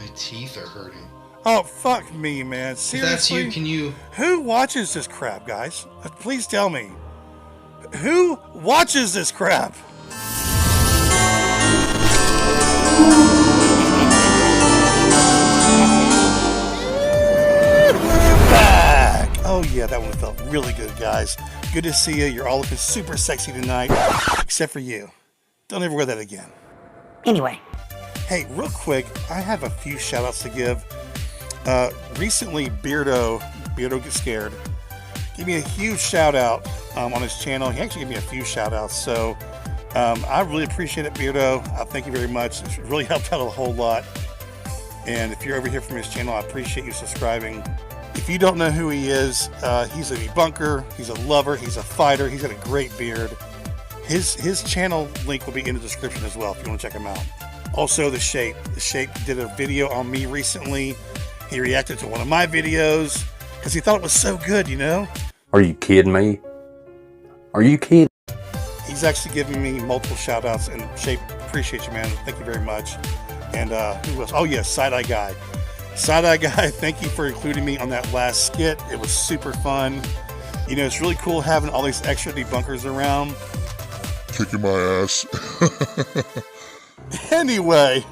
My teeth are hurting. Oh, fuck me, man. Seriously? If that's you, can you... Who watches this crap, guys? Please tell me. Who watches this crap? We're back! Oh yeah, that one felt really good, guys. Good to see you. You're all looking super sexy tonight. Except for you. Don't ever wear that again. Anyway. Hey, real quick, I have a few shout-outs to give. Recently, Beardo Gets Scared, gave me a huge shout-out on his channel. He actually gave me a few shout-outs, so I really appreciate it, Beardo. Thank you very much. It's really helped out a whole lot. And if you're over here from his channel, I appreciate you subscribing. If you don't know who he is, he's a debunker, he's a lover, he's a fighter, he's got a great beard. His channel link will be in the description as well if you want to check him out. Also, The Shape did a video on me recently. He reacted to one of my videos because he thought it was so good, you know? Are you kidding me? Are you kidding? He's actually given me multiple shout outs, and Shape, appreciate you, man. Thank you very much. And who else? Oh yes, Side Eye Guy. Side Eye Guy, thank you for including me on that last skit. It was super fun. You know, it's really cool having all these extra debunkers around. Kicking my ass. Anyway,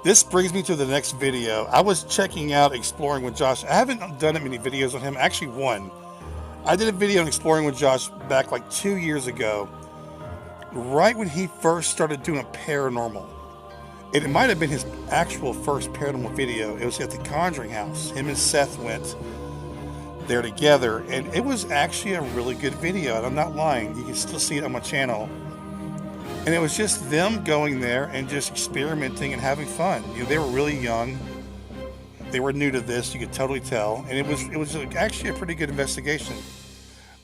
this brings me to the next video. I was checking out Exploring with Josh. I haven't done that many videos on him. Actually, one. I did a video on Exploring with Josh back like 2 years ago, right when he first started doing paranormal. It might have been his actual first paranormal video. It was at the Conjuring House. Him and Seth went there together, and it was actually a really good video, and I'm not lying. You can still see it on my channel. And it was just them going there and just experimenting and having fun. You know, they were really young. They were new to this, you could totally tell. And it was actually a pretty good investigation.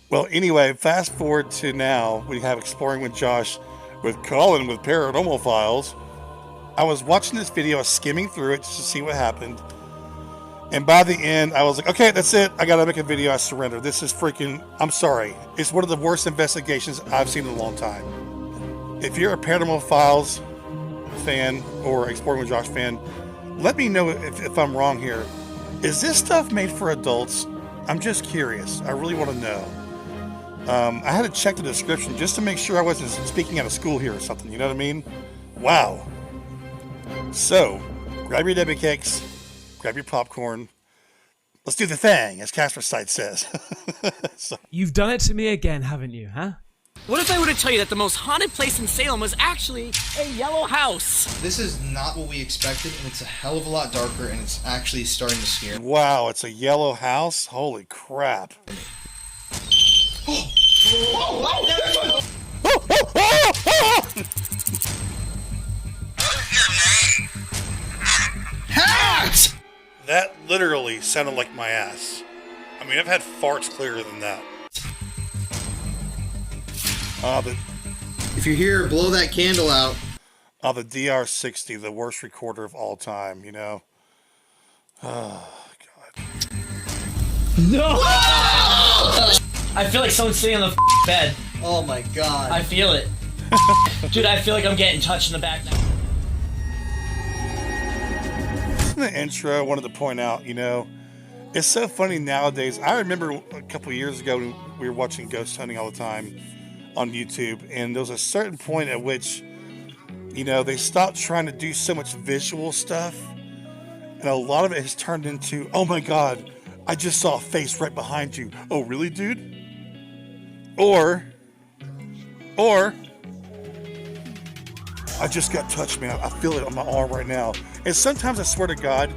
Well, anyway, fast forward to now, we have Exploring with Josh with Colin with Paranormal Files. I was watching this video, I was skimming through it just to see what happened. And by the end, I was like, okay, that's it. I gotta make a video, I surrender. This is freaking, I'm sorry. It's one of the worst investigations I've seen in a long time. If you're a Paranormal Files fan or Exploring with Josh fan, let me know if I'm wrong here. Is this stuff made for adults? I'm just curious. I really want to know. I had to check the description just to make sure I wasn't speaking out of school here or something. You know what I mean? Wow. So, grab your Debbie cakes, grab your popcorn. Let's do the thing, as Casper Site says. So. You've done it to me again, haven't you, huh? What if I were to tell you that the most haunted place in Salem was actually a yellow house? This is not what we expected, and it's a hell of a lot darker, and it's actually starting to scare me. Wow, it's a yellow house? Holy crap. Hat! That literally sounded like my ass. I mean, I've had farts clearer than that. If you're here, blow that candle out. The DR60, the worst recorder of all time, you know? Oh, God. No! I feel like someone's sitting on the bed. Oh my God. I feel it. Dude, I feel like I'm getting touched in the back now. In the intro, I wanted to point out, you know, it's so funny nowadays. I remember a couple of years ago when we were watching ghost hunting all the time on YouTube, and there was a certain point at which, you know, they stopped trying to do so much visual stuff, and a lot of it has turned into, oh my God, I just saw a face right behind you. Oh, really, dude? Or, I just got touched, man. I feel it on my arm right now. And sometimes, I swear to God,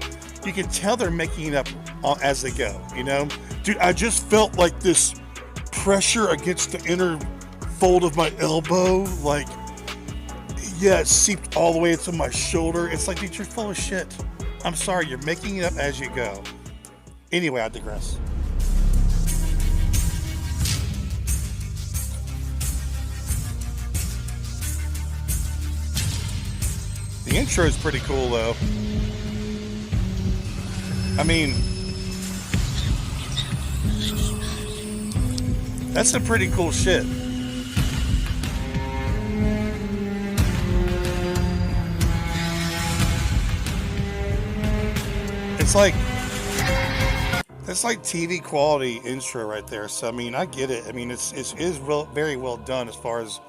you can tell they're making it up as they go, you know? Dude, I just felt like this pressure against the inner fold of my elbow, like, yeah, it seeped all the way into my shoulder. It's like, dude, you're full of shit. I'm sorry, you're making it up as you go. Anyway, I digress. The intro is pretty cool, though. I mean, that's some pretty cool shit. It's like TV quality intro right there. So I mean, I get it. I mean, it is very well done as far as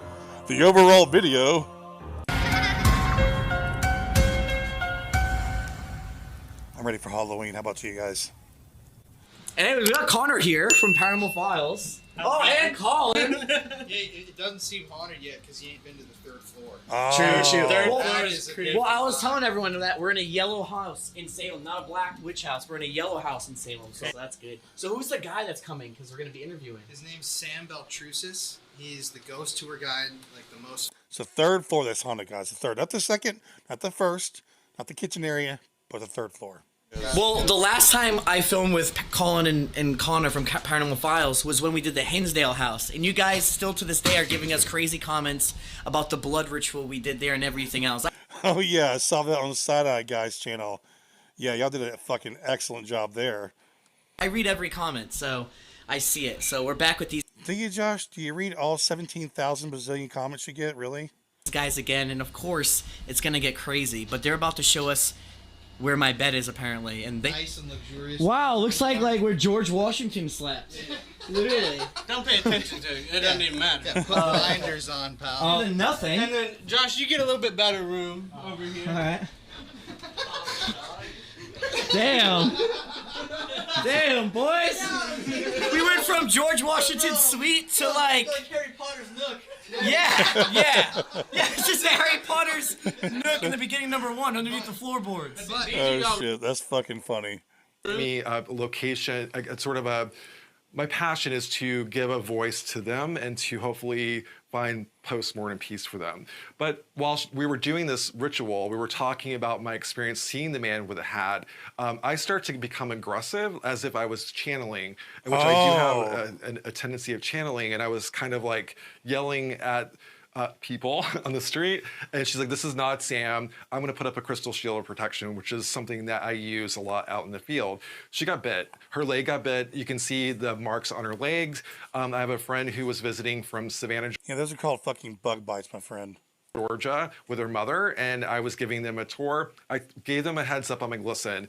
the overall video. I'm ready for Halloween. How about you guys? And we got Connor here from Paranormal Files. Oh, and Colin. Yeah, it doesn't seem haunted yet because you ain't been to the third floor. Oh. True. Third Well, floor is well, I was telling everyone that we're in a yellow house in Salem, not a black witch house. We're in a yellow house in Salem, so that's good. So who's the guy that's coming? Because we're going to be interviewing. His name's Sam Beltrusis. He's the ghost tour guide, like the most. So third floor that's haunted, guys. The third, not the second, not the first, not the kitchen area, but the third floor. Well, the last time I filmed with Colin and Connor from Paranormal Files was when we did the Hinsdale house. And you guys still to this day are giving us crazy comments about the blood ritual we did there and everything else. Oh yeah, I saw that on the Side Eye Guys channel. Yeah, y'all did a fucking excellent job there. I read every comment, so I see it. So we're back with these Do you, Josh? Do you read all 17,000 bazillion comments you get? Really? guys again. And of course, it's going to get crazy. But they're about to show us where my bed is, apparently. And they... Nice and luxurious. Wow, looks like where George Washington slept. Literally. Don't pay attention to it. It doesn't even matter. Yeah, put blinders on, pal. Other than nothing. And then, Josh, you get a little bit better room over here. Alright. Damn. Damn, boys. We went from George Washington's suite to like Harry Potter's nook. Yeah. It's just a Harry Potter's nook in the beginning, #1, underneath the floorboards. Oh shit, that's fucking funny. Me a location, sort of a. My passion is to give a voice to them and to hopefully find post-mortem peace for them. But while we were doing this ritual, we were talking about my experience seeing the man with a hat. I start to become aggressive as if I was channeling, which I do have a tendency of channeling. And I was kind of like yelling at people on the street, and she's like, "This is not Sam. I'm going to put up a crystal shield of protection," which is something that I use a lot out in the field. She got bit. Her leg got bit. You can see the marks on her legs. I have a friend who was visiting from Savannah, Yeah, those are called fucking bug bites, my friend. Georgia, with her mother, and I was giving them a tour. I gave them a heads up. I'm like, "Listen."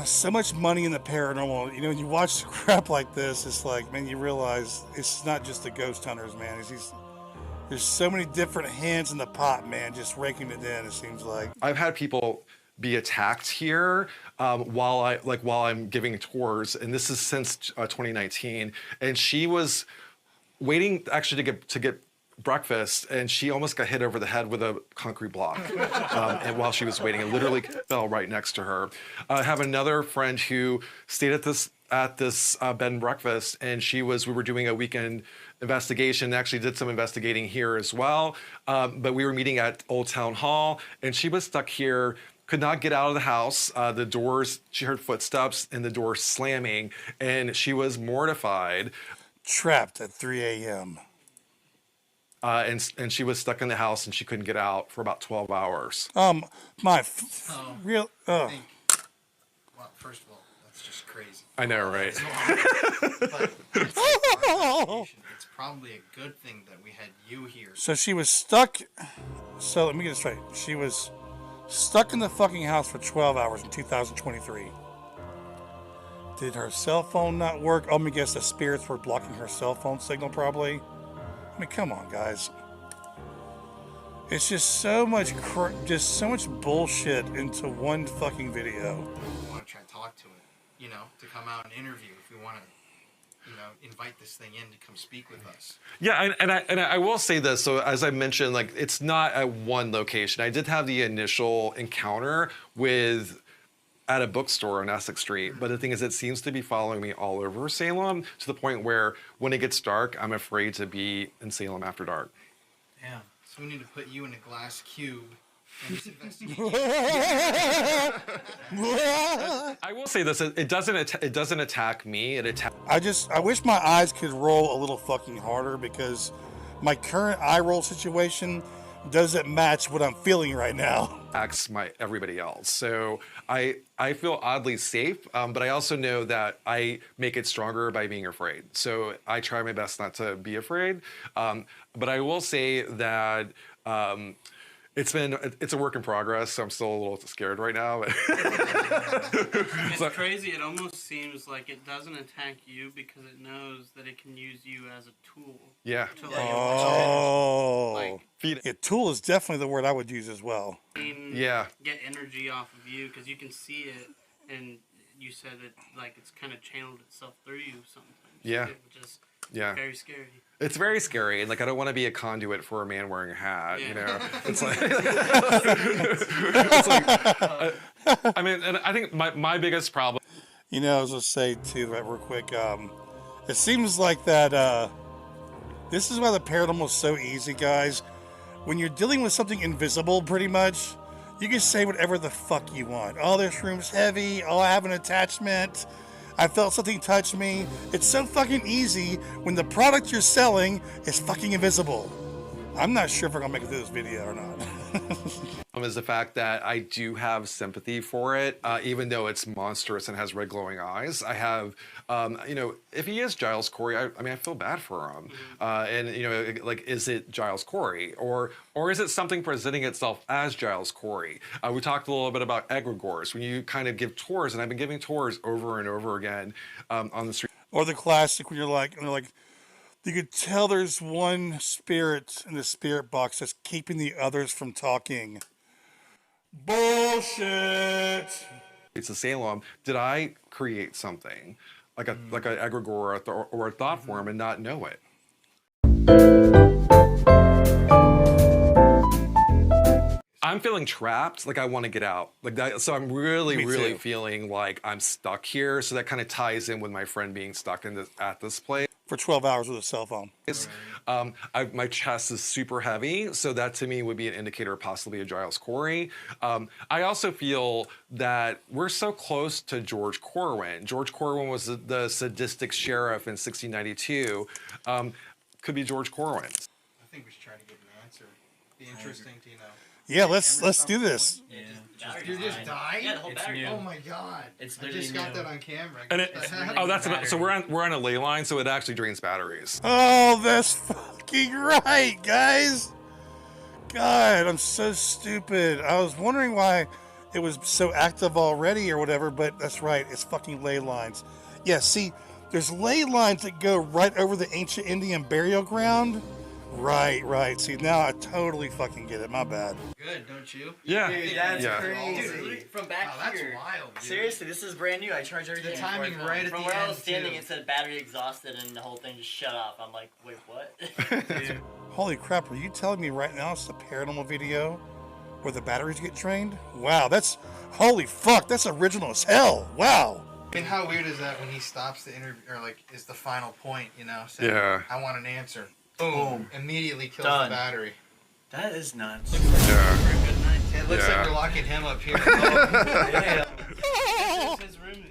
So much money in the paranormal. You know, when you watch crap like this, it's like, man, you realize it's not just the ghost hunters, man. There's so many different hands in the pot, man, just raking it in, it seems like. I've had people be attacked here while I'm giving tours, and this is since 2019. And she was waiting actually to get breakfast, and she almost got hit over the head with a concrete block. And while she was waiting, it literally fell right next to her. I have another friend who stayed at this bed and breakfast, and we were doing a weekend investigation, actually did some investigating here as well. But we were meeting at Old Town Hall, and she was stuck here, could not get out of the house. The doors, she heard footsteps and the door slamming, and she was mortified. Trapped at 3 a.m. And she was stuck in the house, and she couldn't get out for about 12 hours. Well, First of all, that's just crazy. I know, right? But it's probably a good thing that we had you here. So she was stuck. So let me get it straight. She was stuck in the fucking house for 12 hours in 2023. Did her cell phone not work? Oh, let me guess the spirits were blocking her cell phone signal probably. I mean, come on, guys. It's just so much bullshit into one fucking video. We want to try and talk to it, to come out and interview if we want to, invite this thing in to come speak with us. Yeah, and I will say this. So as I mentioned, like, it's not at one location. I did have the initial encounter at a bookstore on Essex Street, but the thing is, it seems to be following me all over Salem to the point where when it gets dark, I'm afraid to be in Salem after dark. Damn. So we need to put you in a glass cube and just investigate. I will say this: it doesn't attack me. It attacks. I wish my eyes could roll a little fucking harder because my current eye roll situation doesn't match what I'm feeling right now. Everybody else. So I feel oddly safe, but I also know that I make it stronger by being afraid. So I try my best not to be afraid. But I will say that It's a work in progress, so I'm still a little scared right now. But It's crazy. It almost seems like it doesn't attack you because it knows that it can use you as a tool. Yeah. To like, Oh. Feed it. Yeah, tool is definitely the word I would use as well. Yeah. Get energy off of you because you can see it, and you said it like it's kind of channeled itself through you sometimes. Yeah. Which is very scary. It's very scary, and like I don't want to be a conduit for a man wearing a hat. Yeah. You know, it's like, I mean, and I think my biggest problem. You know, I was gonna say too, right, real quick. It seems like that. This is why the paranormal is so easy, guys. When you're dealing with something invisible, pretty much, you can say whatever the fuck you want. Oh, this room's heavy. Oh, I have an attachment. I felt something touch me. It's so fucking easy when the product you're selling is fucking invisible. I'm not sure if we're gonna make it through this video or not. Is the fact that I do have sympathy for it, even though it's monstrous and has red glowing eyes. I have, you know, if he is Giles Corey, I mean, I feel bad for him. And you know, like, is it Giles Corey, or is it something presenting itself as Giles Corey? We talked a little bit about egregores when you kind of give tours, and I've been giving tours over and over again on the street. Or the classic when you're like, you could tell there's one spirit in the spirit box that's keeping the others from talking. Bullshit. It's a Salem. Did I create something like an egregore or a thought form and not know it? I'm feeling trapped, like I want to get out, like that. So I'm really feeling like I'm stuck here. So that kind of ties in with my friend being stuck at this place for 12 hours with a cell phone. My chest is super heavy, so that to me would be an indicator of possibly a Giles Corey. I also feel that we're so close to George Corwin. George Corwin was the sadistic sheriff in 1692. Could be George Corwin. I think we should try to get an answer. Be interesting to, you know. Yeah, let's do this. Yeah. You just died? Yeah, the whole battery. Oh my god! I just got that on camera. And so we're on a ley line, so it actually drains batteries. Oh, that's fucking right, guys. God, I'm so stupid. I was wondering why it was so active already or whatever, but that's right. It's fucking ley lines. Yeah, see, there's ley lines that go right over the ancient Indian burial ground. Right. See, now I totally fucking get it. My bad. Good, don't you? Yeah. Dude, that's Yeah. crazy. Dude, from back that's here. wild, dude. Seriously, this is brand new. I charge everything. The timing before I right film. at From the where I end, was standing, too. it said battery exhausted, and the whole thing just shut off. I'm like, wait, what? Dude. Holy crap, are you telling me right now it's a paranormal video where the batteries get drained? Wow, that's... Holy fuck, that's original as hell. Wow. I mean, how weird is that when he stops the interview, or like is the final point, you know? Saying, Yeah. I want an answer. Boom. Immediately kills Done. the battery. That is nuts. Yeah. For a good night. It looks Yeah. like we're locking him up here. Oh, Yeah. This is his room.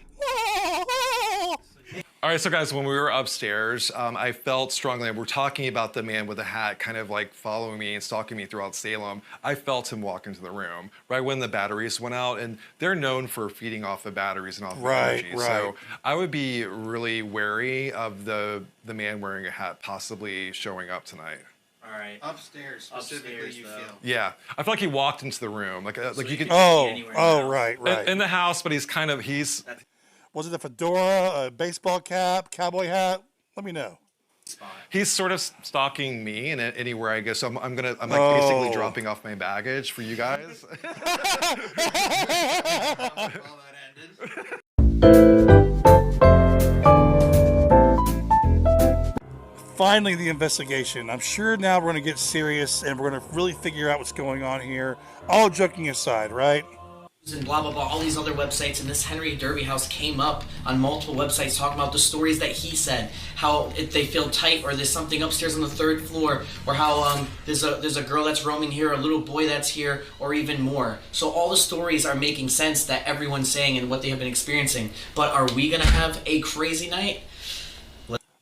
All right, so guys, when we were upstairs, I felt strongly, and we're talking about the man with the hat kind of like following me and stalking me throughout Salem. I felt him walk into the room right when the batteries went out, and they're known for feeding off the batteries and off the energy. Right. So I would be really wary of the man wearing a hat possibly showing up tonight. All right. upstairs specifically, Upstairs, you though. feel. Yeah, I feel like he walked into the room, like you could Oh, Anywhere in the house. right. in the house, but he's Was it a fedora, a baseball cap, cowboy hat? Let me know. He's sort of stalking me and anywhere I go. So I'm like Oh. basically dropping off my baggage for you guys. All that ended. Finally, the investigation. I'm sure now we're going to get serious and we're going to really figure out what's going on here. All joking aside, right? And blah blah blah, all these other websites, and this Henry Derby House came up on multiple websites talking about the stories that he said, how if they feel tight, or there's something upstairs on the third floor, or how there's a girl that's roaming here, a little boy that's here, or even more. So all the stories are making sense that everyone's saying and what they have been experiencing. But are we gonna have a crazy night?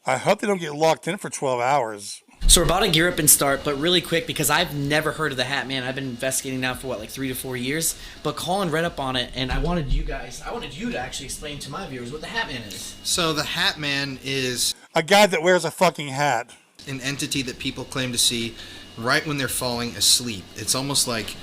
I hope they don't get locked in for 12 hours. So we're about to gear up and start, but really quick, because I've never heard of the Hatman. I've been investigating now for like 3 to 4 years. But Colin read up on it, and I wanted you to actually explain to my viewers what the Hatman is. So the Hatman is A guy that wears a fucking hat. an entity that people claim to see right when they're falling asleep. It's almost like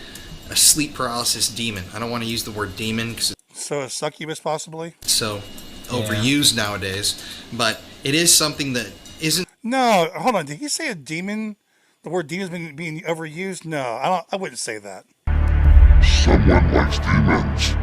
a sleep paralysis demon. I don't want to use the word demon because So a succubus, possibly? it's so overused nowadays, but it is something that isn't. No, hold on. Did he say a demon? The word demon's been being overused? No, I wouldn't say that. Someone likes demons.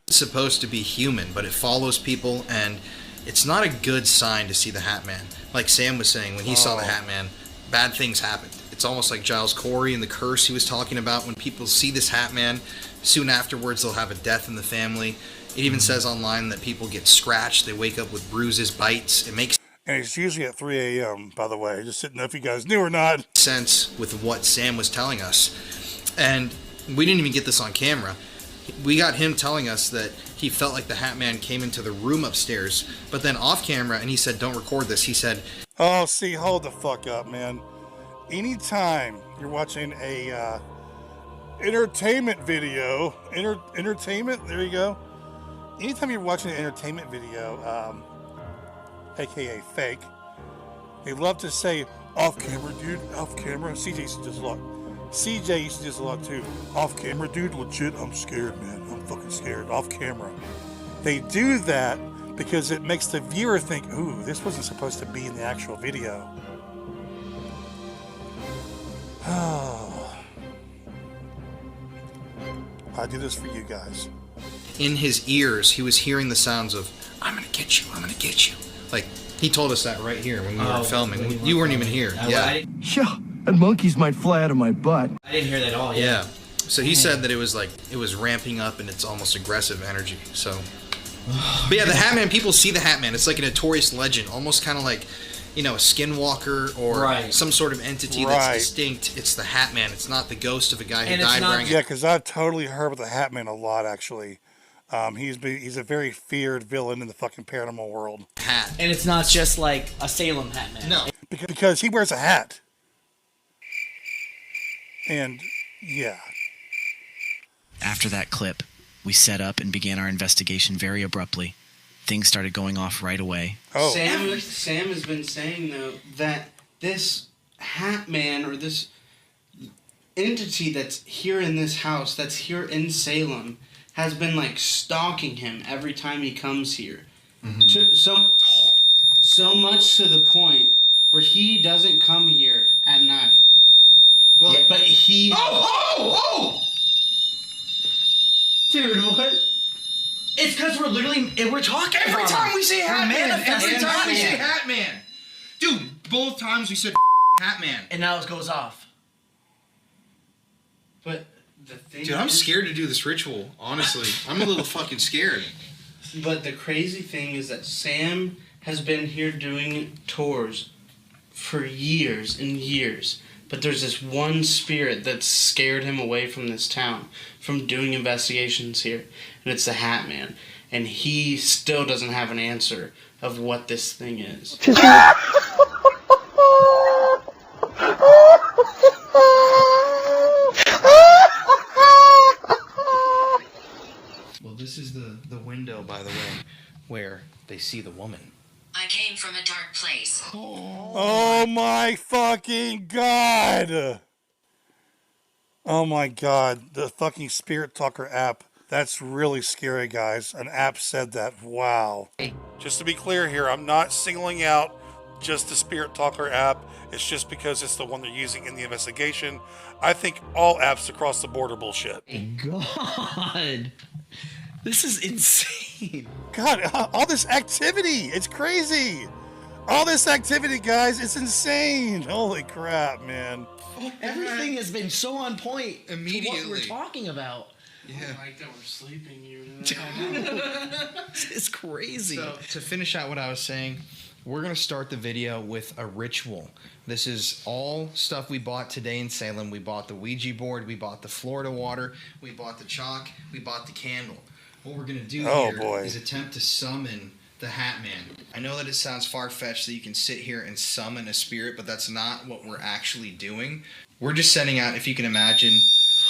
Supposed to be human, but it follows people, and it's not a good sign to see the Hatman. Like Sam was saying, when he saw the Hatman, bad things happened. It's almost like Giles Corey and the curse he was talking about. When people see this Hatman, soon afterwards they'll have a death in the family. It even says online that people get scratched, they wake up with bruises, bites. It makes And it's usually at 3 a.m., by the way. Just didn't know if you guys knew or not. sense with what Sam was telling us. And we didn't even get this on camera. We got him telling us that he felt like the Hatman came into the room upstairs, but then off camera, and he said, don't record this, he said, Oh, see, hold the fuck up, man. Anytime you're watching a entertainment video, entertainment, there you go. Anytime you're watching an entertainment video, aka fake, they love to say, off camera, dude, off camera. CJ used to do this a lot. CJ used to do this a lot too. Off camera, dude, legit, I'm scared, man. I'm fucking scared. Off camera. They do that because it makes the viewer think, ooh, this wasn't supposed to be in the actual video. I do this for you guys. in his ears, he was hearing the sounds of, I'm gonna get you, I'm gonna get you. Like, he told us that right here when we were filming. You weren't even here. Yeah. Yeah, and monkeys might fly out of my butt. I didn't hear that at all. Yeah. So he said that it was like, it was ramping up and it's almost aggressive energy. So, but yeah, the Hatman, people see the Hatman. It's like a notorious legend, almost kind of like, you know, a skinwalker or some sort of entity that's distinct. It's the Hatman. It's not the ghost of a guy who died wearing. Yeah, because I've totally heard of the Hatman a lot, actually. He's a very feared villain in the fucking paranormal world. Hat. And it's not just like a Salem Hatman. No. Because he wears a hat. And, yeah. After that clip, we set up and began our investigation very abruptly. Things started going off right away. Oh. Sam has been saying, though, that this Hatman, or this entity that's here in this house, that's here in Salem, has been, like, stalking him every time he comes here. Mm-hmm. So much to the point where he doesn't come here at night. Well, yeah, but he... Oh! Dude, what? It's because we're talking Every time we say Hatman! Every time we say Hatman! Dude, both times we said Hatman. And now it goes off. But the thing... Dude, I'm scared to do this ritual, honestly. I'm a little fucking scared. But the crazy thing is that Sam has been here doing tours for years and years. But there's this one spirit that's scared him away from this town, from doing investigations here. And it's the Hatman. And he still doesn't have an answer of what this thing is. Well, this is the window, by the way, where they see the woman. I came from a dark place. Oh my fucking god! Oh my god, the fucking Spirit Talker app. That's really scary, guys. An app said that. Wow. Just to be clear here, I'm not singling out just the Spirit Talker app. It's just because it's the one they're using in the investigation. I think all apps across the board are bullshit. God. This is insane. God, all this activity. It's crazy. All this activity, guys. It's insane. Holy crap, man. Everything has been so on point Immediately. to what we're talking about. Yeah. I like that we're sleeping here. It's crazy. So, to finish out what I was saying, we're going to start the video with a ritual. This is all stuff we bought today in Salem. We bought the Ouija board, we bought the Florida water, we bought the chalk, we bought the candle. What we're going to do here is attempt to summon the Hatman. I know that it sounds far-fetched that you can sit here and summon a spirit, but that's not what we're actually doing. We're just sending out, if you can imagine...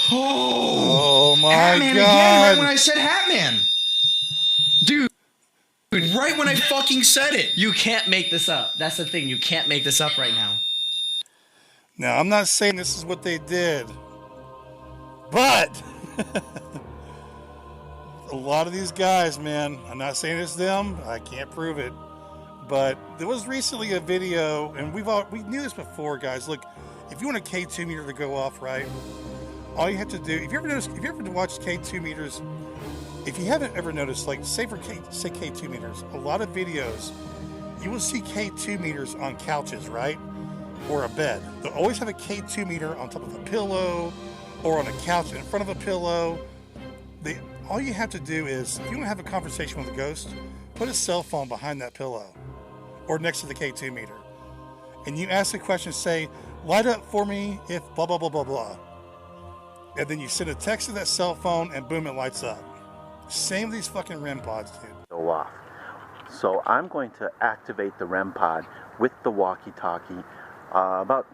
Oh my Hatman god! Again, right when I said Hatman! Dude, Right when I fucking said it. You can't make this up. That's the thing. You can't make this up right now. Now, I'm not saying this is what they did, but a lot of these guys, man, I'm not saying it's them. I can't prove it. But there was recently a video, and we knew this before, guys. Look, if you want a K2 meter to go off, right, all you have to do, if you ever watched K2 meters, if you haven't ever noticed, like, say K2 meters, a lot of videos, you will see K2 meters on couches, right? Or a bed. They'll always have a K2 meter on top of a pillow or on a couch in front of a pillow. All you have to do is, if you want to have a conversation with a ghost, put a cell phone behind that pillow or next to the K2 meter. And you ask the question, say, light up for me if blah, blah, blah, blah, blah. And then you send a text to that cell phone and boom, it lights up. Same with these fucking REM pods, dude. Go off. So I'm going to activate the REM pod with the walkie-talkie about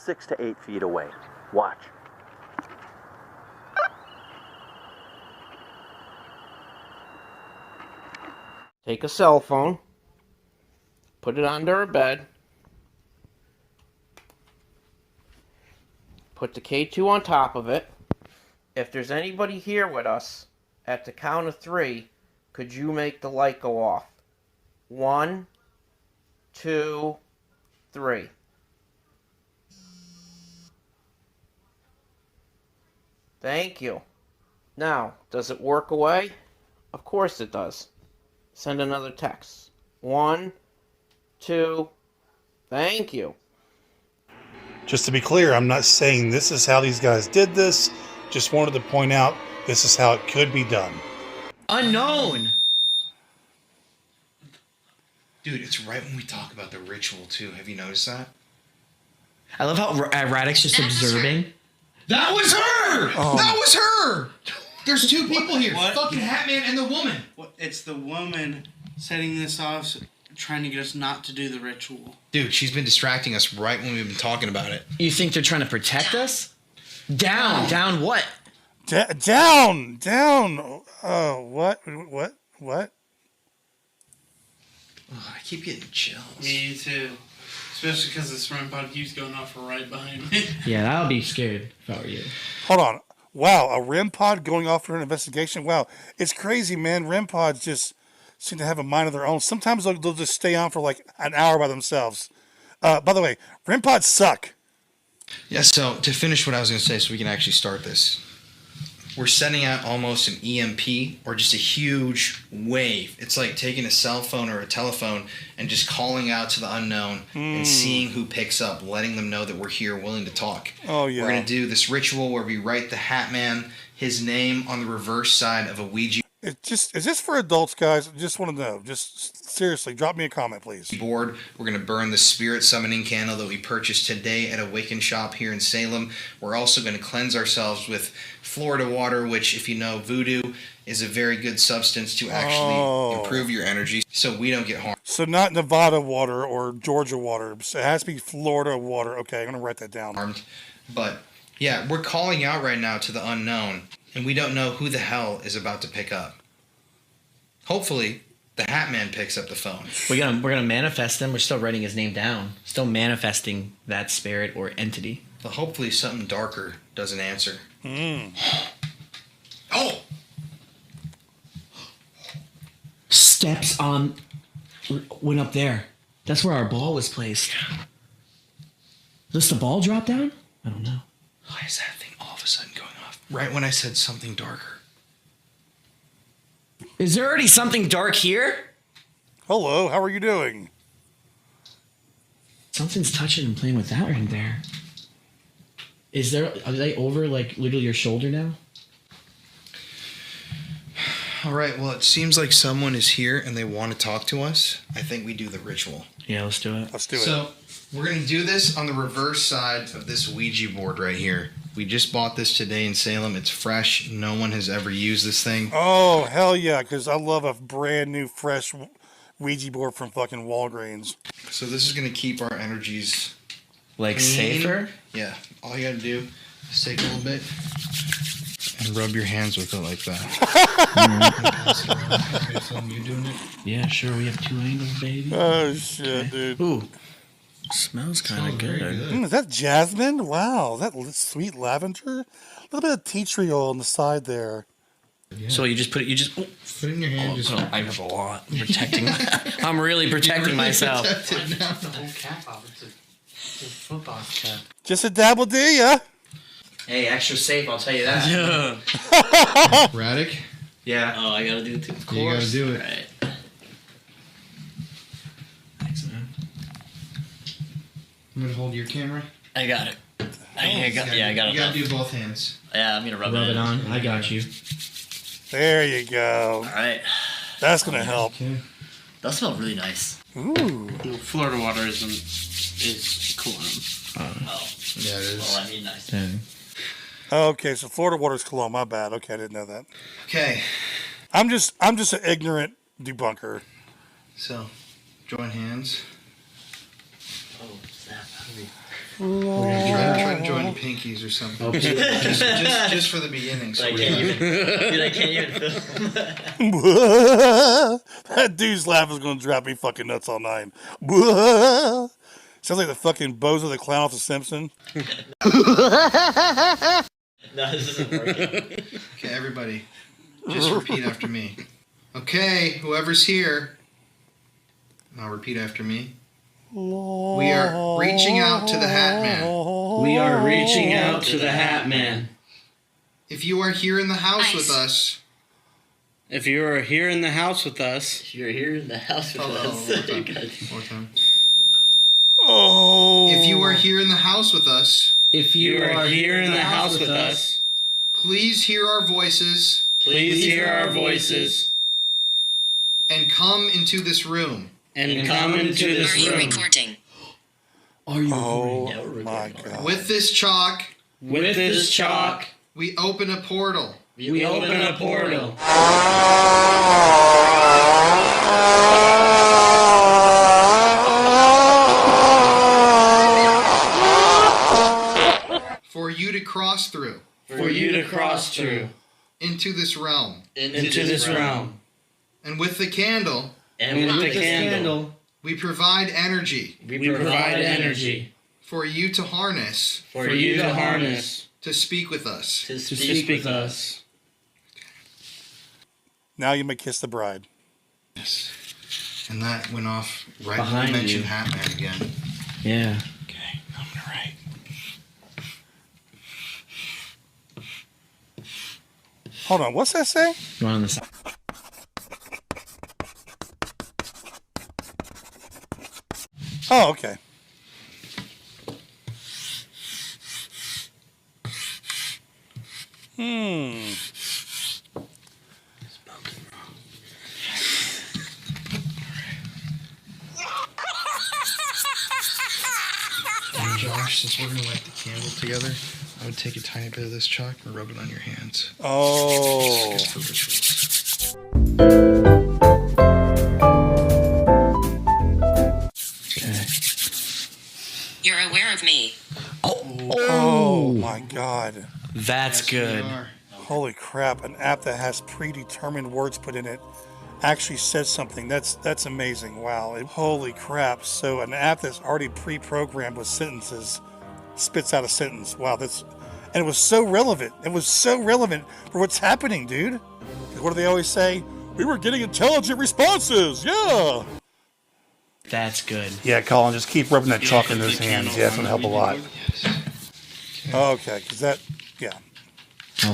6 to 8 feet away. Watch. Take a cell phone, put it under a bed, put the K2 on top of it. If there's anybody here with us, at the count of 3, could you make the light go off? 1, 2, 3. Thank you. Now, does it work away? Of course it does. Send another text. 1, 2, thank you. Just to be clear, I'm not saying this is how these guys did this. Just wanted to point out this is how it could be done. Unknown. Dude, it's right when we talk about the ritual, too. Have you noticed that? I love how Radek's just observing. That was her! That was her! There's 2 people here. What? Fucking Hatman and the woman. It's the woman setting this off, trying to get us not to do the ritual. Dude, she's been distracting us right when we've been talking about it. You think they're trying to protect us? Down. Down what? Down. What? Oh, I keep getting chills. Me too. Especially because this REM pod keeps going off right behind me. Yeah, I would be scared if I were you. Hold on. Wow, a REM pod going off for an investigation? Wow, it's crazy, man. REM pods just seem to have a mind of their own. Sometimes they'll just stay on for like an hour by themselves. By the way, REM pods suck. Yeah, so to finish what I was going to say so we can actually start this. We're sending out almost an EMP or just a huge wave. It's like taking a cell phone or a telephone and just calling out to the unknown and seeing who picks up, letting them know that we're here willing to talk. Oh, yeah. We're going to do this ritual where we write the Hatman, his name, on the reverse side of a Ouija Is this for adults, guys? I just want to know. Just seriously, drop me a comment, please. board. We're going to burn the spirit summoning candle that we purchased today at a Wiccan shop here in Salem. We're also going to cleanse ourselves with Florida water, which, if you know voodoo, is a very good substance to actually improve your energy so we don't get harmed. So not Nevada water or Georgia water. So it has to be Florida water. Okay, I'm going to write that down. But, yeah, we're calling out right now to the unknown, and we don't know who the hell is about to pick up. Hopefully, the Hatman picks up the phone. We're gonna manifest him. We're still writing his name down. Still manifesting that spirit or entity. But hopefully something darker doesn't answer. Oh! Steps on... went up there. That's where our ball was placed. Does the ball drop down? I don't know. Why is that thing all of a sudden going off? Right when I said something darker. Is there already something dark here? Hello, how are you doing? Something's touching and playing with that right there. Are they over like literally your shoulder now? All right, well, it seems like someone is here and they want to talk to us. I think we do the ritual. Yeah, let's do it. Let's do it. So, we're going to do this on the reverse side of this Ouija board right here. We just bought this today in Salem. It's fresh. No one has ever used this thing. Oh, hell yeah, because I love a brand new, fresh Ouija board from fucking Walgreens. So this is going to keep our energies... Like clean. safer? Yeah. All you got to do is take a little bit And rub your hands with it like that. You doing it? Yeah, sure. We have 2 angles, baby. Oh shit, dude. Ooh, smells kind of good. Is that jasmine? Wow, is that sweet lavender? A little bit of tea tree oil on the side there. Yeah. So you just put it. You just put it in your hand. I have a lot. I'm protecting. I'm really protecting myself. The whole cap off. It's a football cap. Just a dab will do ya. Hey, extra safe, I'll tell you that. Yeah. Radic? Yeah. Oh, I gotta do it too. Of course. You gotta do it. Right. Thanks, man. I'm gonna hold your camera. I got it. I got it. You gotta do both hands. Yeah, I'm gonna rub it on. I got you. There you go. All right. That's gonna help. Okay. That smells really nice. Ooh. Florida water is cologne. Yeah, it is. Well, I mean nice. Okay, so Florida water's cologne. My bad. Okay, I didn't know that. Okay. I'm just an ignorant debunker. So, join hands. Oh, snap. We're gonna try to join pinkies or something. just for the beginning. So I can't even film. That dude's laugh is gonna drive me fucking nuts all night. Sounds like the fucking Bozo the Clown off The Simpsons. No, this isn't working. Okay, everybody, just repeat after me. Okay, whoever's here, now repeat after me. We are reaching out to the Hatman. We are reaching out to the Hatman. If you are here in the house with us, If you are here in the house with us, You're here in the house with us. More time. Oh. If you are here in the house with us, if you are here in the house with us, please hear our voices please hear our voices and come into this room. and come into Are this you room. recording? Are you Oh Yeah, we're my recording. god. With this chalk, With this chalk, we open a portal. we open a portal For you to cross through for you to cross through into this realm. into this realm. And with the candle, And with the candle, we provide energy we provide energy for you to harness for you to harness to speak with us. To to speak with us. Now you may kiss the bride. Yes. And that went off right Behind when we mentioned you. Hatman again. Yeah. Okay, I'm gonna write. Hold on, what's that say? Go on the side. Oh, okay. And Josh, since we're gonna light the candle together, I would take a tiny bit of this chalk and rub it on your hands. Oh. Good for rituals. You're aware of me. Oh my god. That's Yes, we good. are. Holy crap, an app that has predetermined words put in it actually says something. That's amazing. Wow. Holy crap. So an app that's already pre-programmed with sentences spits out a sentence. Wow, and it was so relevant. It was so relevant for what's happening, dude. What do they always say? We were getting intelligent responses. Yeah. That's good. Yeah, Colin, just keep rubbing that chalk in those hands. Yeah, it's gonna help a lot. Okay, because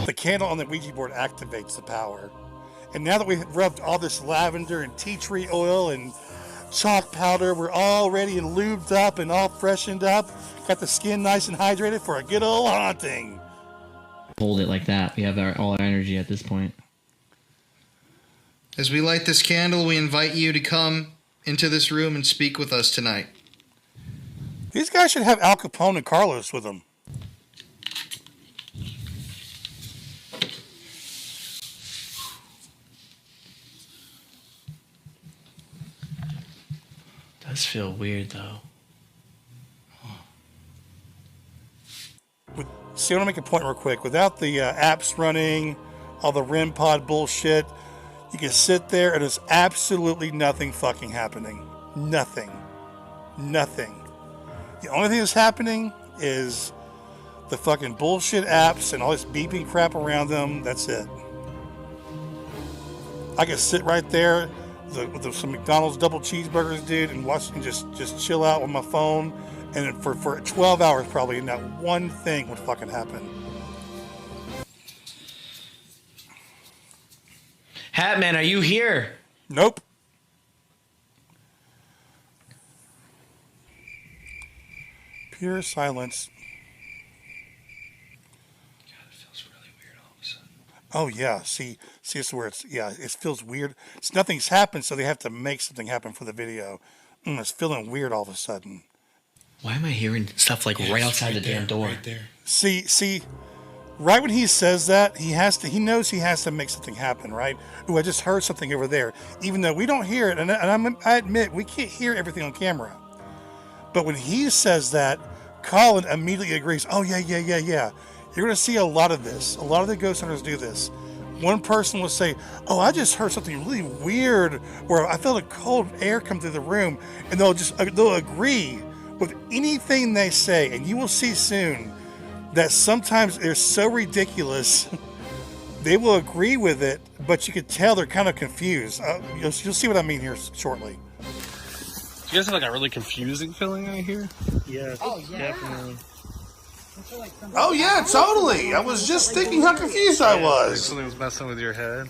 the candle on the Ouija board activates the power. And now that we've rubbed all this lavender and tea tree oil and chalk powder, we're all ready and lubed up and all freshened up. Got the skin nice and hydrated for a good old haunting. Hold it like that. We have all our energy at this point. As we light this candle, we invite you to come into this room and speak with us tonight. These guys should have Al Capone and Carlos with them. Does feel weird though. With See, I want to make a point real quick. Without the apps running, all the REM pod bullshit, you can sit there and there's absolutely nothing fucking happening. Nothing. Nothing. The only thing that's happening is the fucking bullshit apps and all this beeping crap around them. That's it. I can sit right there with some McDonald's double cheeseburgers, dude, and watch and just chill out with my phone. And for 12 hours probably, and not one thing would fucking happen. Hatman, are you here? Nope. Pure silence. God, it feels really weird all of a sudden. Oh yeah, see, it's where it feels weird. It's nothing's happened, so they have to make something happen for the video. It's feeling weird all of a sudden. Why am I hearing stuff like right outside the damn door? Right there. See, right when he says that, he knows he has to make something happen, right? Ooh, I just heard something over there, even though we don't hear it, and I admit we can't hear everything on camera. But when he says that, Colin immediately agrees. Oh yeah. You're gonna see a lot of this. A lot of the ghost hunters do this. One person will say, "Oh, I just heard something really weird, where I felt a cold air come through the room," and they'll agree with anything they say, and you will see soon that sometimes they're so ridiculous, they will agree with it, but you could tell they're kind of confused. You'll see what I mean here shortly. You guys have like a really confusing feeling out here? Yeah. Oh, yeah. Definitely. Oh yeah, totally. I was just thinking how confused I was. Like something was messing with your head.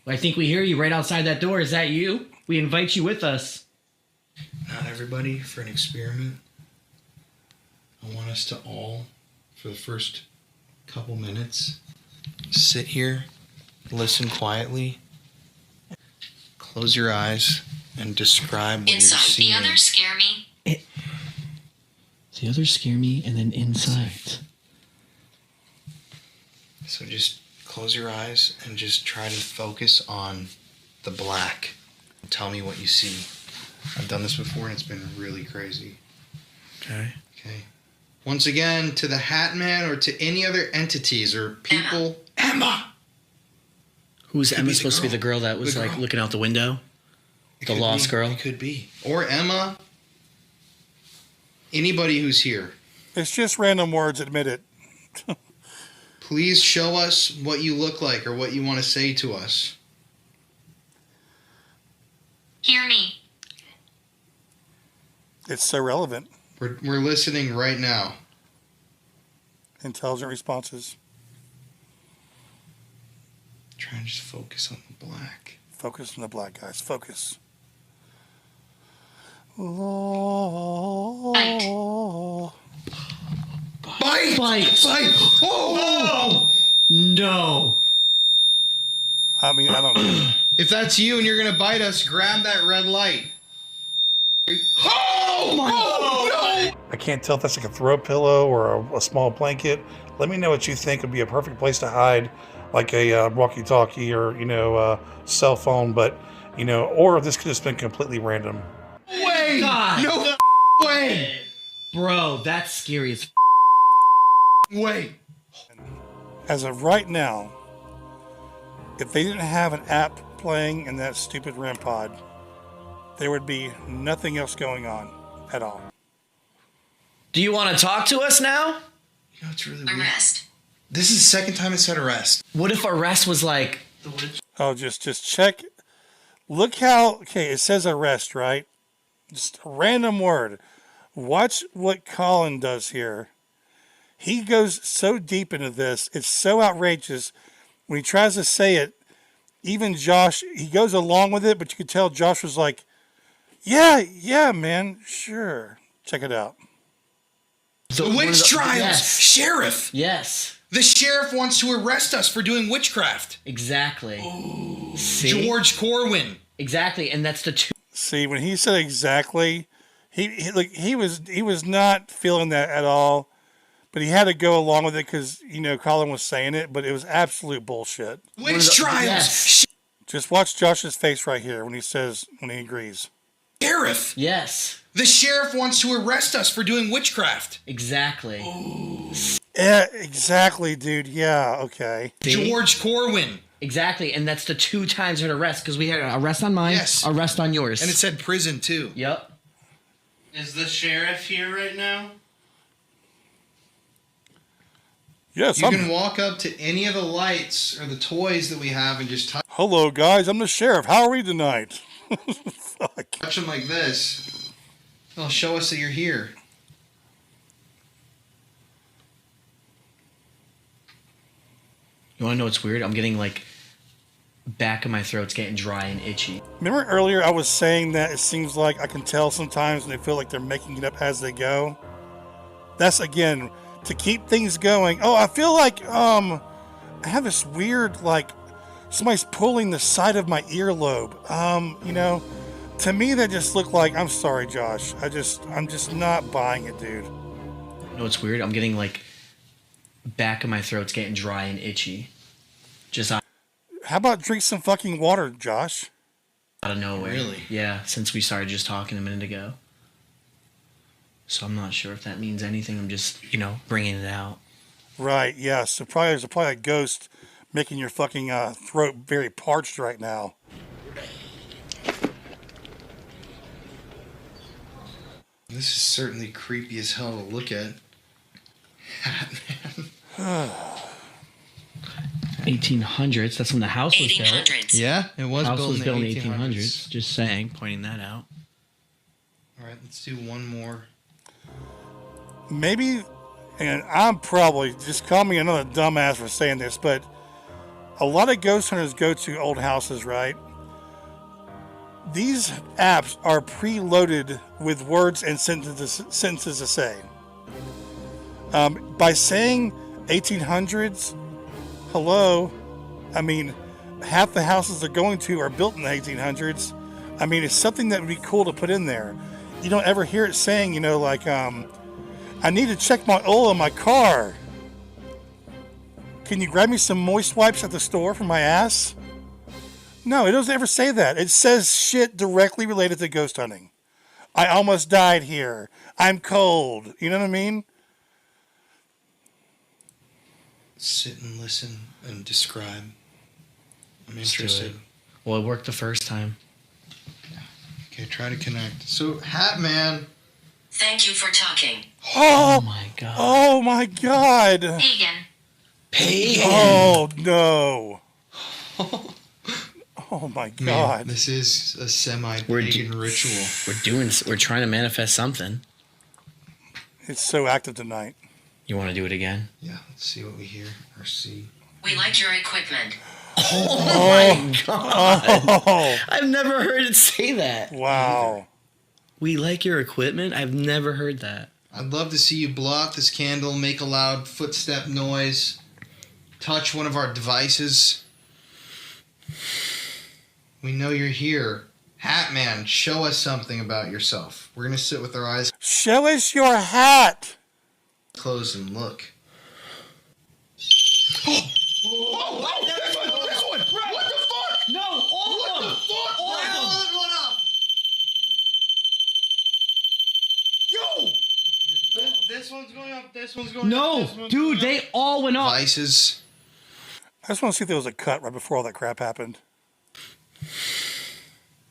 I think we hear you right outside that door. Is that you? We invite you with us. Not everybody, for an experiment. I want us to all, for the first couple minutes, sit here, listen quietly, close your eyes, and describe what you're seeing. The others scare me. The others scare me, and then inside. So just close your eyes and just try to focus on the black. Tell me what you see. I've done this before and it's been really crazy. Okay. Once again, to the Hatman or to any other entities or people. Emma! Who's Could Emma be supposed to be the girl that was like looking out the window? The lost girl? It could be. Or Emma. Anybody who's here. It's just random words, admit it. Please show us what you look like or what you want to say to us. Hear me. It's so relevant. We're listening right now. Intelligent responses. Try and just focus on the black. Focus on the black, guys. Focus. Bite! Oh! No. I mean, I don't know. If that's you and you're going to bite us, grab that red light. Oh my God! I can't tell if that's like a throw pillow or a small blanket. Let me know what you think would be a perfect place to hide, like a walkie-talkie or, cell phone, but, or this could have just been completely random. Way! God. No way! Bro, that's scary as Way! As of right now, if they didn't have an app playing in that stupid REM pod, there would be nothing else going on at all. Do you want to talk to us now? You know, it's really weird. Arrest. This is the second time it said arrest. What if arrest was like... Oh, just check. Look how... Okay, it says arrest, right? Just a random word. Watch what Colin does here. He goes so deep into this. It's so outrageous. When he tries to say it, even Josh, he goes along with it, but you could tell Josh was like, yeah, man, sure. Check it out. The Witch Trials! Yes. Sheriff! Yes. The sheriff wants to arrest us for doing witchcraft. Exactly. Ooh. See? George Corwin. Exactly, and that's the two. See, when he said exactly, he was not feeling that at all, but he had to go along with it because, Colin was saying it, but it was absolute bullshit. Witch Trials! Yes. Just watch Josh's face right here when he agrees. Sheriff! Yes. The sheriff wants to arrest us for doing witchcraft. Exactly. Yeah, exactly, dude. Yeah, okay. George Corwin. Exactly, and that's the 2 times an arrest, because we had an arrest on mine, arrest on yours. And it said prison, too. Yep. Is the sheriff here right now? Yes, You can walk up to any of the lights or the toys that we have and just Hello, guys. I'm the sheriff. How are we tonight? touch them like this. They'll show us that you're here. You want to know what's weird? I'm getting like back of my throat's getting dry and itchy. Remember earlier I was saying that it seems like I can tell sometimes when they feel like they're making it up as they go. That's, again, to keep things going. Oh, I feel like I have this weird, like, somebody's pulling the side of my earlobe. You know, to me that just looked like, I'm sorry, Josh. I'm just not buying it, dude. You know what's weird? I'm getting like back of my throat's getting dry and itchy. Just out How about drink some fucking water, Josh? of nowhere. Really? Yeah, since we started just talking a minute ago. So I'm not sure if that means anything. I'm just, bringing it out. Right, yeah. So there's probably a ghost making your fucking throat very parched right now. This is certainly creepy as hell to look at. Hatman. 1800s. That's when the house was built. 1800s. Yeah, it was House built was in built the in the 1800s. 1800s. Just saying, pointing that out. All right, let's do one more. Maybe, and I'm probably, just call me another dumbass for saying this, but a lot of ghost hunters go to old houses, right? These apps are preloaded with words and sentences to say. By saying 1800s, hello, I mean, half the houses they're going to are built in the 1800s. I mean, it's something that would be cool to put in there. You don't ever hear it saying, like, I need to check my oil in my car. Can you grab me some moist wipes at the store for my ass? No, it doesn't ever say that. It says shit directly related to ghost hunting. I almost died here. I'm cold. You know what I mean? Sit and listen and describe. I'm Let's do interested. it. Well, it worked the first time. Okay, try to connect. So, Hatman. Thank you for talking. Oh my god. Oh my god. Pagan. Oh no. Oh my god. Man, this is a semi-pagan ritual. We're trying to manifest something. It's so active tonight. You want to do it again? Yeah, let's see what we hear or see. We like your equipment. Oh my god. Oh. I've never heard it say that. Wow. We like your equipment? I've never heard that. I'd love to see you blow out this candle, make a loud footstep noise, touch one of our devices. We know you're here. Hatman, show us something about yourself. We're going to sit with our eyes Show us your hat. closed and look. What the fuck? No, all of them. All of them. Yo! This one's going up. This one's going up. No, This one's dude, going they all went off. Devices. I just want to see if there was a cut right before all that crap happened.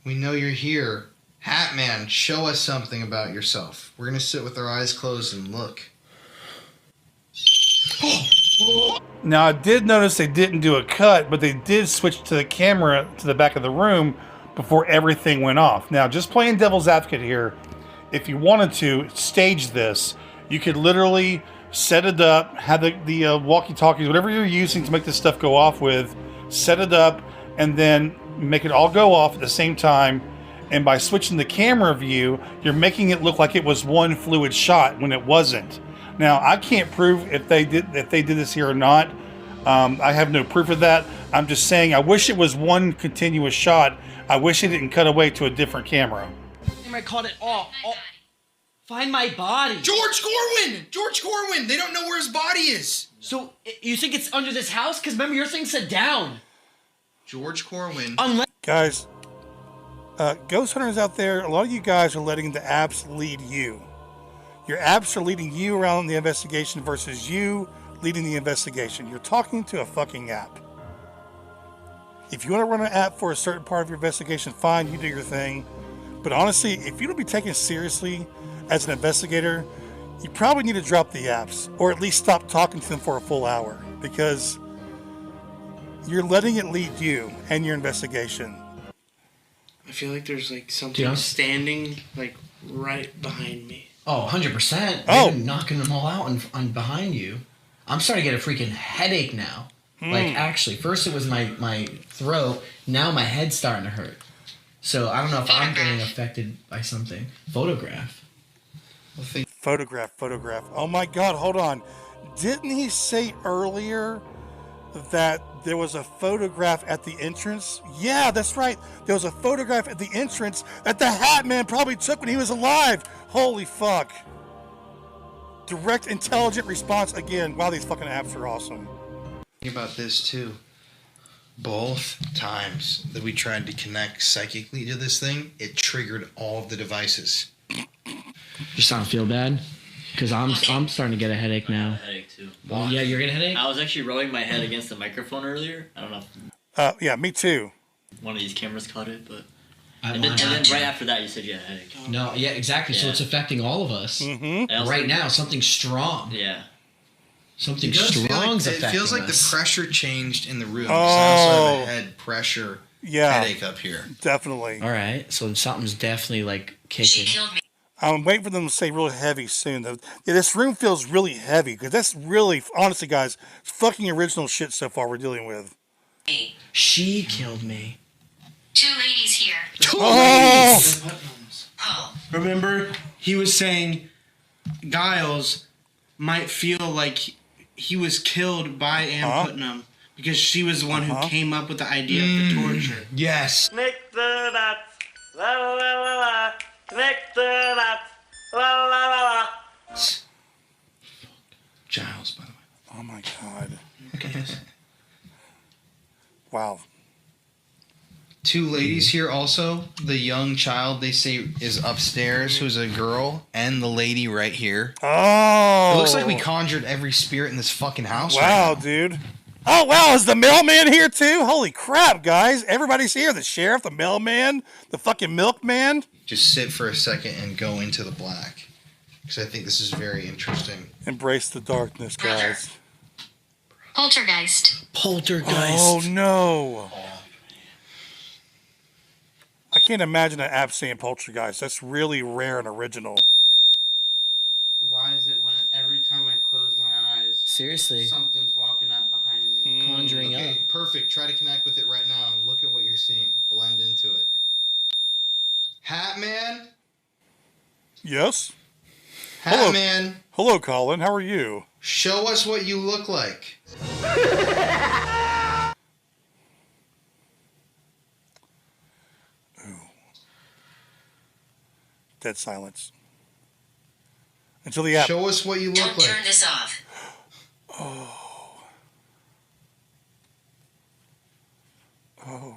We know you're here. Hatman, show us something about yourself. We're going to sit with our eyes closed and look. Now, I did notice they didn't do a cut, but they did switch to the camera to the back of the room before everything went off. Now, just playing devil's advocate here, if you wanted to stage this, you could literally set it up, have the walkie-talkies, whatever you're using to make this stuff go off with, set it up, and then make it all go off at the same time. And by switching the camera view, you're making it look like it was one fluid shot when it wasn't. Now, I can't prove if they did this here or not. I have no proof of that. I'm just saying I wish it was one continuous shot. I wish it didn't cut away to a different camera. I caught it all. Find my body. George Corwin! George Corwin! They don't know where his body is. So, you think it's under this house? Because remember, your thing said down. George Corwin. Unless... Guys, Ghost hunters out there, a lot of you guys are letting the apps lead you. Your apps are leading you around the investigation versus you leading the investigation. You're talking to a fucking app. If you want to run an app for a certain part of your investigation, fine, you do your thing. But honestly, if you don't be taken seriously as an investigator, you probably need to drop the apps, or at least stop talking to them for a full hour, because you're letting it lead you and your investigation. I feel like there's like something standing like right behind me. Oh, 100%. Oh. They've been knocking them all out on behind you. I'm starting to get a freaking headache now. Like, actually, first it was my throat. Now my head's starting to hurt. So I don't know if I'm getting affected by something. Photograph. Photograph. Oh my God, hold on. Didn't he say earlier that there was a photograph at the entrance? Yeah, that's right. There was a photograph at the entrance that the Hatman probably took when he was alive. Holy fuck. Direct intelligent response again. Wow, these fucking apps are awesome. Think about this too. Both times that we tried to connect psychically to this thing, it triggered all of the devices. Just don't feel bad? Because I'm starting to get a headache now. I have a headache too. Well, yeah, you're getting a headache? I was actually rubbing my head against the microphone earlier. I don't know if Yeah, me too. one of these cameras caught it, but... I And then want right after that, you said you had a headache. No, yeah, exactly. So Yeah. it's affecting all of us. Mm-hmm. Right now, something strong. Yeah. Something It does feel strong's like, it affecting feels like us. the pressure changed in the room. So I also have a head pressure headache up here. Definitely. All right, so something's definitely like kicking. I'm waiting for them to say really heavy soon. Yeah, this room feels really heavy because that's really, honestly, guys, fucking original shit so far we're dealing with. She killed me. 2 ladies here. Two Oh! ladies. Remember, he was saying Giles might feel like he was killed by Ann Putnam because she was the one who came up with the idea of the torture. Yes. Nick the nuts, la la la la la. Nick the nuts, la la la la. Giles, by the way. Oh my God. Wow. 2 ladies here also. The young child they say is upstairs, who's a girl, and the lady right here. Oh. It looks like we conjured every spirit in this fucking house. Wow, dude. Oh, wow, is the mailman here too? Holy crap, guys. Everybody's here. The sheriff, the mailman, the fucking milkman. Just sit for a second and go into the black. Because I think this is very interesting. Embrace the darkness, guys. Poltergeist. Oh, no. I can't imagine an app saying poltergeist. That's really rare and original. Why is it when every time I close my eyes, seriously, something's walking up behind me, conjuring Okay, up? perfect. Try to connect with it right now and look at what you're seeing. Blend into it. Hatman? Yes? Hatman? Hello, Colin. How are you? Show us what you look like. Dead silence. Until the app. Show us what you look Don't like. turn this off. Oh.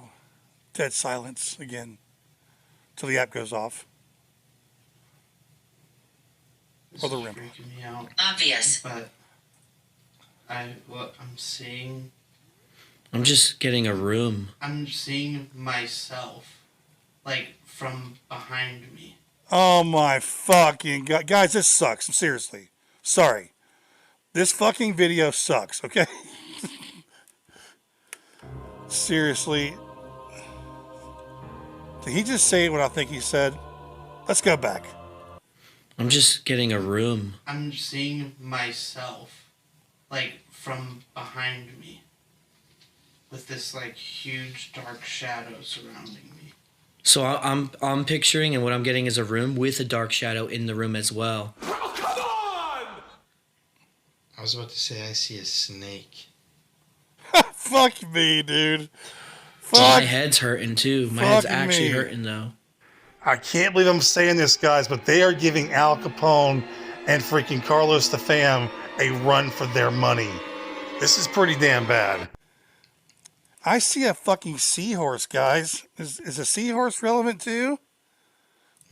Dead silence again. Till the app goes off. Or the rim. freaking me out. Obvious. But what I'm seeing, I'm just getting a room. I'm seeing myself, like from behind me. Oh my fucking God. Guys, this sucks. Seriously. Sorry. This fucking video sucks, okay? Seriously. Did he just say what I think he said? Let's go back. I'm just getting a room. I'm seeing myself, like from behind me, with this like huge dark shadow surrounding me. So I'm picturing, and what I'm getting is a room with a dark shadow in the room as well. I was about to say I see a snake. Fuck me, dude. My head's hurting too. My head's Fuck actually me. hurting though. I can't believe I'm saying this, guys, but they are giving Al Capone and freaking Carlos the Fam a run for their money. This is pretty damn bad. I see a fucking seahorse, guys. Is a seahorse relevant too?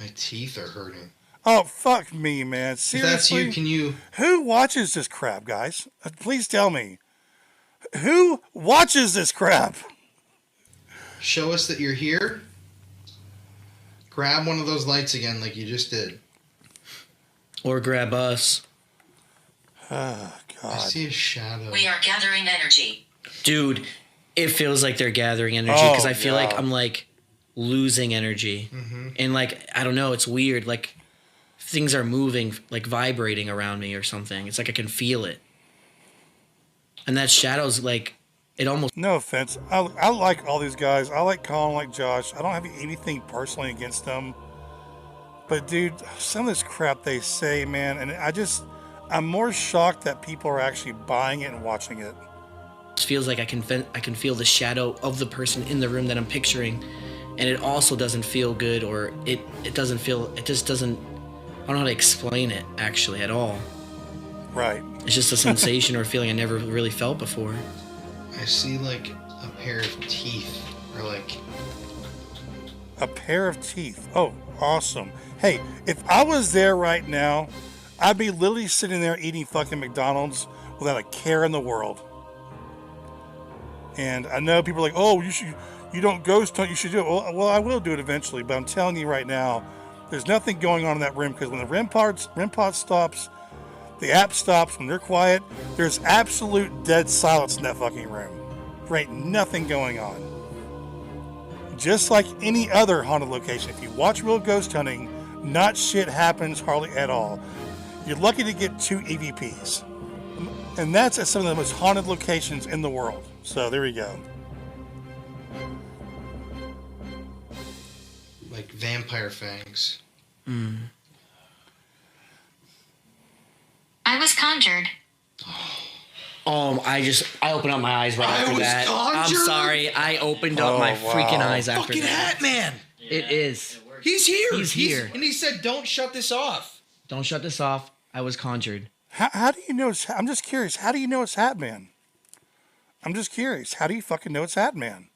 My teeth are hurting. Oh, fuck me, man. Seriously? If that's you, can you... Who watches this crap, guys? Please tell me. Who watches this crap? Show us that you're here. Grab one of those lights again like you just did. Or grab us. Oh, God. I see a shadow. We are gathering energy. Dude, it feels like they're gathering energy because I feel like I'm like losing energy. And like, I don't know, it's weird. Like things are moving, like vibrating around me or something. It's like I can feel it. And that shadow's like, it almost... No offense. I like all these guys. I like Colin, I like Josh. I don't have anything personally against them. But dude, some of this crap they say, man, and I'm more shocked that people are actually buying it and watching it. It feels like I can feel the shadow of the person in the room that I'm picturing. And it also doesn't feel good, or it just doesn't, I don't know how to explain it actually at all. Right. It's just a sensation or a feeling I never really felt before. I see like a pair of teeth, or like... A pair of teeth. Oh, awesome. Hey, if I was there right now, I'd be literally sitting there eating fucking McDonald's without a care in the world. And I know people are like, oh, you don't ghost hunt, you should do it. Well, I will do it eventually, but I'm telling you right now, there's nothing going on in that room, because when the REM pod stops, the app stops, when they're quiet, there's absolute dead silence in that fucking room. There ain't nothing going on. Just like any other haunted location, if you watch real ghost hunting, not shit happens hardly at all. You're lucky to get 2 EVPs. And that's at some of the most haunted locations in the world. So there we go. Like vampire fangs. I was conjured. I opened up my eyes right after that. Conjured? I'm sorry. I opened up my freaking eyes after Fucking that. Hatman! It is. He's here! He's here. And he said, don't shut this off. Don't shut this off. I was conjured. How do you know I'm just curious. How do you know it's Hatman? I'm just curious. How do you fucking know it's Hatman?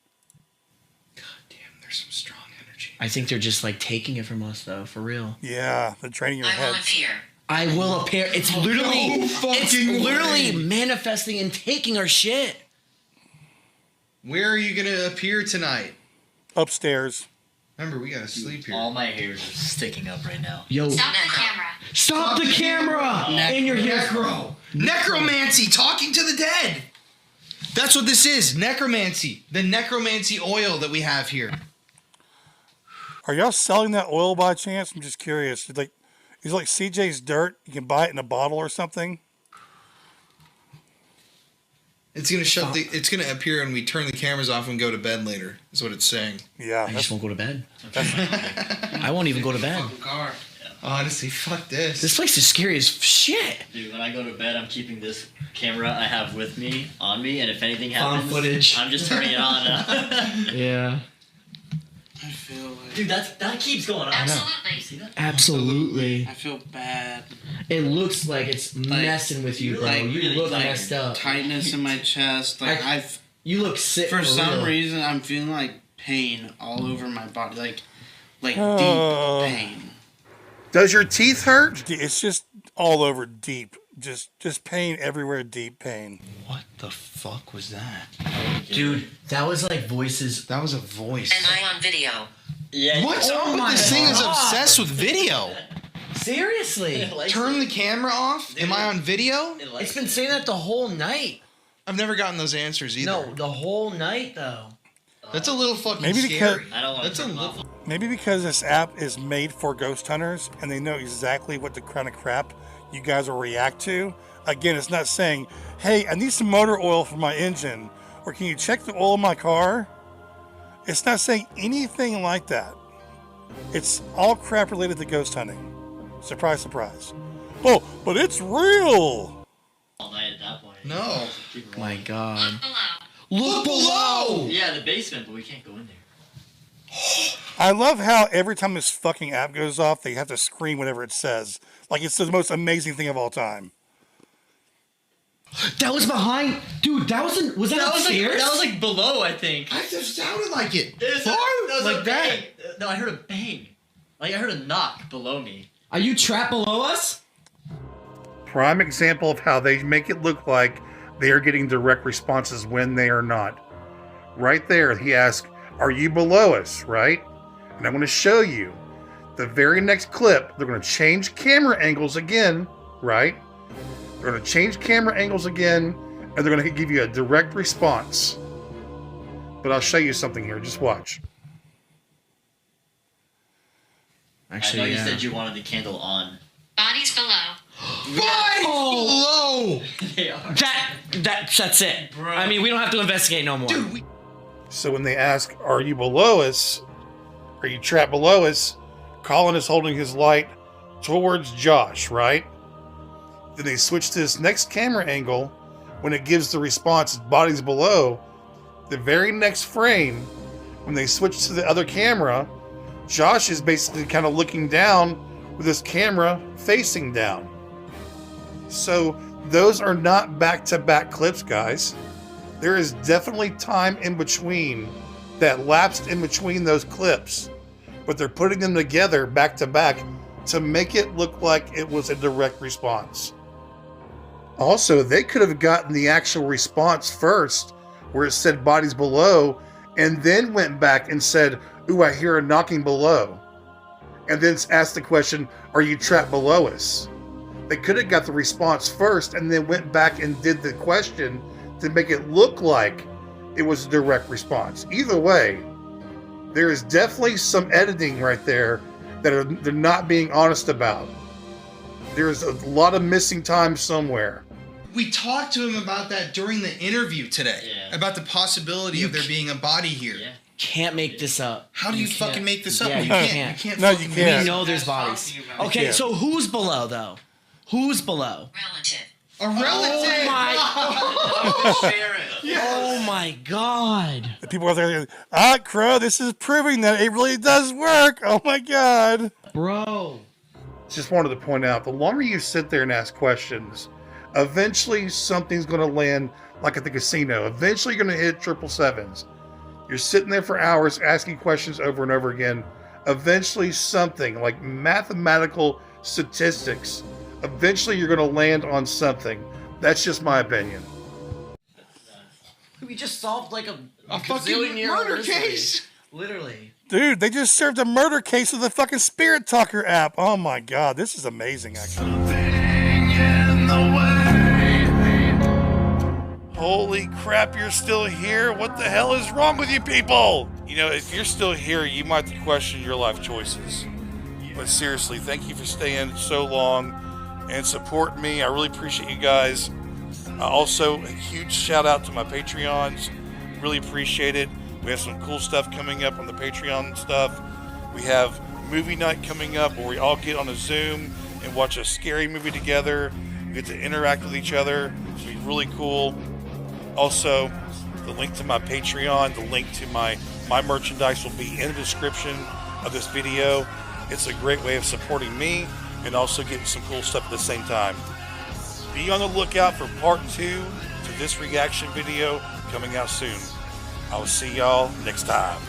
God damn, there's some strong energy. I think they're just like taking it from us though, for real. Yeah, they're training your I head. will appear. I will appear. It's literally manifesting and taking our shit. Where are you gonna appear tonight? Upstairs. Remember, we gotta sleep here. All my hairs are sticking up right now. Yo, Stop the camera. stop the camera! And you're here. Necromancy, talking to the dead. That's what this is. Necromancy. The necromancy oil that we have here. Are y'all selling that oil by chance? I'm just curious. It's like CJ's dirt. You can buy it in a bottle or something. It's gonna it's gonna appear when we turn the cameras off and go to bed later. Is what it's saying. Yeah. I just won't go to bed. I won't even go to bed. Car. Honestly, fuck this. This place is scary as shit. Dude, when I go to bed, I'm keeping this camera I have with me on me, and if anything happens, Found footage. I'm just turning it on. Yeah. I feel like... Dude, that keeps going on. Absolutely. See that? Absolutely. I feel bad. It looks like it's messing with you, bro. like, You really look tired. messed up. Tightness in my chest. Like You look sick. For some real. reason, I'm feeling like pain all over my body. Like deep pain. Does your teeth hurt? It's just all over deep. Just pain everywhere, deep pain. What the fuck was that? Dude, that was like voices. That was a voice. Am I on video? Yeah. What's up with this thing is obsessed with video? Seriously. Turn the camera off? Am I on video? It's been saying that the whole night. I've never gotten those answers either. No, the whole night though. That's a little fucking Maybe scary. I don't want That's to a turn them little... off. Maybe because this app is made for ghost hunters and they know exactly what the kind of crap you guys will react to. Again, it's not saying, hey, I need some motor oil for my engine, or can you check the oil in my car? It's not saying anything like that. It's all crap related to ghost hunting. Surprise, surprise. Oh, but it's real. All night at that point. No. Keep it My rolling. God. Look below! Yeah, the basement, but we can't go in there. I love how every time this fucking app goes off, they have to scream whatever it says. Like it's the most amazing thing of all time. That was behind, dude. That wasn't. Was that upstairs? That was like below, I think. I just sounded like it. Like that. No, I heard a bang. Like I heard a knock below me. Are you trapped below us? Prime example of how they make it look like they are getting direct responses when they are not. Right there, he asks, "Are you below us?" Right? And I'm going to show you. The very next clip, they're going to change camera angles again, right? They're going to change camera angles again, and they're going to give you a direct response. But I'll show you something here. Just watch. Actually, I know you said you wanted the candle on. Bodies below. Bodies below! They are. That's it. Bro. I mean, we don't have to investigate no more. Dude, So when they ask, "Are you below us? Are you trapped below us?" Colin is holding his light towards Josh, right? Then they switch to this next camera angle. When it gives the response, "Bodies below," the very next frame, when they switch to the other camera, Josh is basically kind of looking down with his camera facing down. So those are not back-to-back clips, guys. There is definitely time in between that lapsed in between those clips, but they're putting them together back-to-back to make it look like it was a direct response. Also, they could have gotten the actual response first, where it said "bodies below," and then went back and said, "Ooh, I hear a knocking below." And then asked the question, "Are you trapped below us?" They could have got the response first and then went back and did the question to make it look like it was a direct response. Either way, there is definitely some editing right there that they're not being honest about. There's a lot of missing time somewhere. we talked to him about that during the interview today. Yeah. About the possibility of there being a body here. Yeah. Can't make this up. How do you fucking make this up? Yeah, You can't. You can't. No, you fucking can't. We know there's bodies. Okay, can't. so who's below though? Who's below? Relative. A relative. Oh my god. The people out there, Crow, this is proving that it really does work. Oh my god. Bro. Just wanted to point out, the longer you sit there and ask questions, eventually something's going to land like at the casino. Eventually you're going to hit 777s. You're sitting there for hours asking questions over and over again. Eventually something like mathematical statistics, eventually you're going to land on something. That's just my opinion. We just solved like a fucking murder case. Literally. Dude, they just served a murder case with the fucking Spirit Talker app. Oh my god, this is amazing, actually. Holy crap, you're still here? What the hell is wrong with you people? You know, if you're still here, you might have to question your life choices. But seriously, thank you for staying so long and supporting me. I really appreciate you guys. Also, a huge shout out to my Patreons. Really appreciate it. We have some cool stuff coming up on the Patreon stuff. We have movie night coming up where we all get on a Zoom and watch a scary movie together. We get to interact with each other. It's going to be really cool. Also, the link to my Patreon, the link to my merchandise will be in the description of this video. It's a great way of supporting me and also getting some cool stuff at the same time. Be on the lookout for part 2 to this reaction video coming out soon. I will see y'all next time.